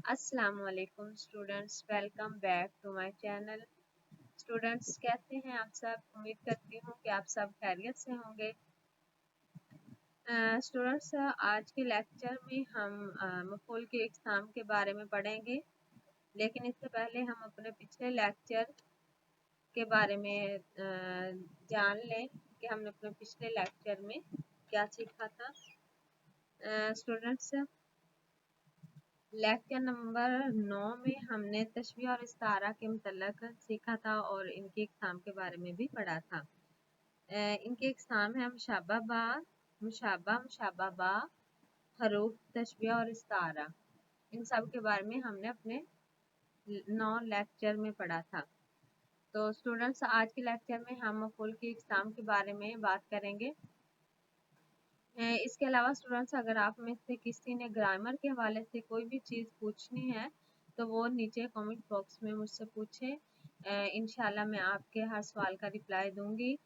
अस्सलाम वालेकुम students, welcome back to my channel. Students कैसे हैं आप सब? उम्मीद करती हूँ कि आप सब खैरियत से होंगे। स्टूडेंट्स आज के लेक्चर में हम मफूल के इक़साम के बारे में पढ़ेंगे, लेकिन इससे पहले हम अपने पिछले लेक्चर के बारे में जान लें कि हमने अपने पिछले लेक्चर में क्या सीखा था। स्टूडेंट्स लेक्चर नंबर 9 में हमने तशबीह और इस्तारा के मुतल्लक सीखा था और इनके इक़साम के बारे में भी पढ़ा था। इनके इक़साम है मुशाबा बा, मुशाबा बा, हरूफ, तशबीह और इस्तारा। इन सब के बारे में हमने अपने 9 लेक्चर में पढ़ा था। तो स्टूडेंट्स आज के लेक्चर में हम मफूल के इक़साम के बारे में बात करेंगे। इसके अलावा स्टूडेंट्स अगर आप में से किसी ने ग्रामर के हवाले से कोई भी चीज़ पूछनी है तो वो नीचे कमेंट बॉक्स में मुझसे पूछें। इंशाल्लाह मैं आपके हर सवाल का रिप्लाई दूंगी।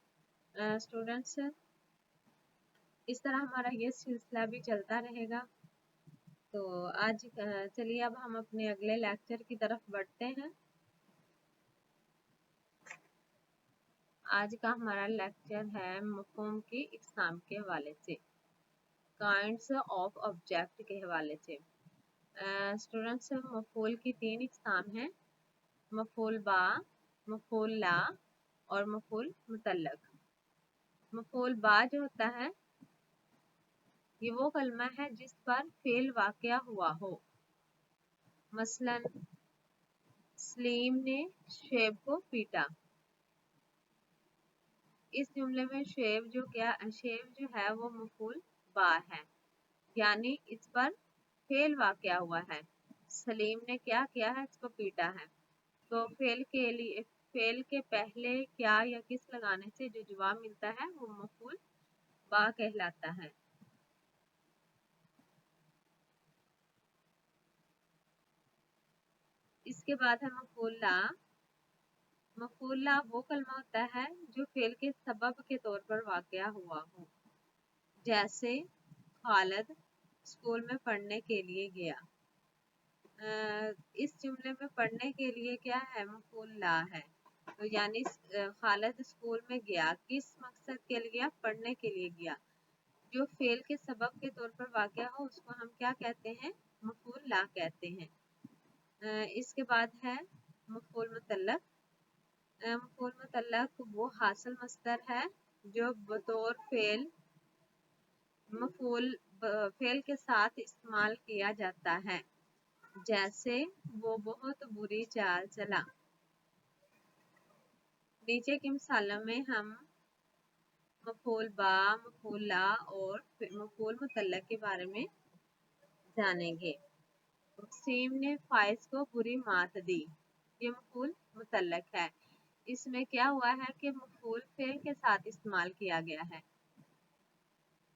स्टूडेंट्स इस तरह हमारा ये सिलसिला भी चलता रहेगा। तो आज चलिए अब हम अपने अगले लेक्चर की तरफ बढ़ते हैं। आज का हमारा लेक्चर है मफ़हूम की इक़साम के हवाले से, काइंड्स ऑफ ऑब्जेक्ट के हवाले से। स्टूडेंट्स मफूल की 3 इक़साम हैं, मफूल बा, मफूल ला और मफूल मुतल्लक। मफूल बा जो होता है ये वो कलमा है जिस पर फेल वाक़या हुआ हो। मसलन सलीम ने शेब को पीटा। इस जुमले में शेब जो है वो मफूल बा है, यानी इस पर फेल वाक़या हुआ है। सलीम ने क्या किया है? इसको पीटा है। तो फेल के पहले क्या या किस लगाने से जो जवाब मिलता है वो मफूल बा कहलाता है। इसके बाद है मफूल ला। मफूल ला वो कलमा होता है जो फेल के सबब के तौर पर वाक़या हुआ हो। जैसे खालिद स्कूल में पढ़ने के लिए गया। इस जुमले में पढ़ने के लिए क्या है? मफूल ला है। तो यानी खालिद स्कूल में गया, किस मकसद के लिए? पढ़ने के लिए गया। जो फेल के सबब के तौर पर वाक़या हो उसको हम क्या कहते हैं? मफूल ला कहते हैं। इसके बाद है मफूल मुतल्लक। मफूल मुतल्लक वो हासिल मस्दर है जो बतौर फेल मफूल फेल के साथ इस्तेमाल किया जाता है। जैसे वो बहुत बुरी चाल चला। नीचे की मिसालों में हम मफूल बा, मफूल ला और मफूल मुतल्लक के बारे में जानेंगे। वसीम ने फाइज को बुरी मात दी। ये मफूल मुतल्लक है। इसमें क्या हुआ है कि मफूल फेल के साथ इस्तेमाल किया गया है।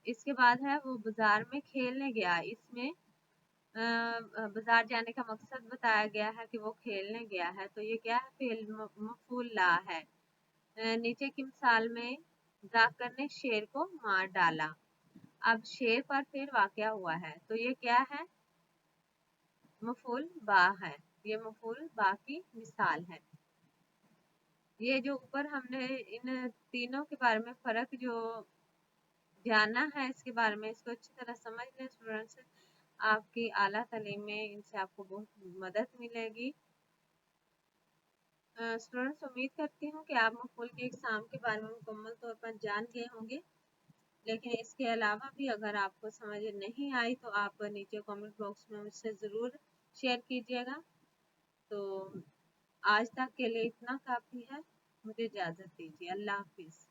इसके बाद है वो बाजार में खेलने गया। इसमें बाजार जाने का मकसद बताया गया है कि वो खेलने गया है। तो ये क्या है? फेल मफूल ला है। नीचे की मिसाल में जाकर ने शेर को मार डाला। अब शेर पर फिर वाक़या हुआ है तो ये क्या है? मफूल बा है। ये मफूल बा की मिसाल है। ये जो ऊपर हमने इन तीनों के बारे में फ़र्क जो जाना है इसके बारे में इसको अच्छी तरह समझ लें स्टूडेंट्स। आपकी आला तालीम में इनसे आपको बहुत मदद मिलेगी। स्टूडेंट्स उम्मीद करती हूँ कि आप मफूल के इक़साम के बारे में मुकम्मल तौर पर जान गए होंगे, लेकिन इसके अलावा भी अगर आपको समझ नहीं आई तो आप नीचे कमेंट बॉक्स में मुझसे ज़रूर शेयर कीजिएगा। तो आज तक के लिए इतना काफ़ी है। मुझे इजाज़त दीजिए। अल्लाह हाफिज़।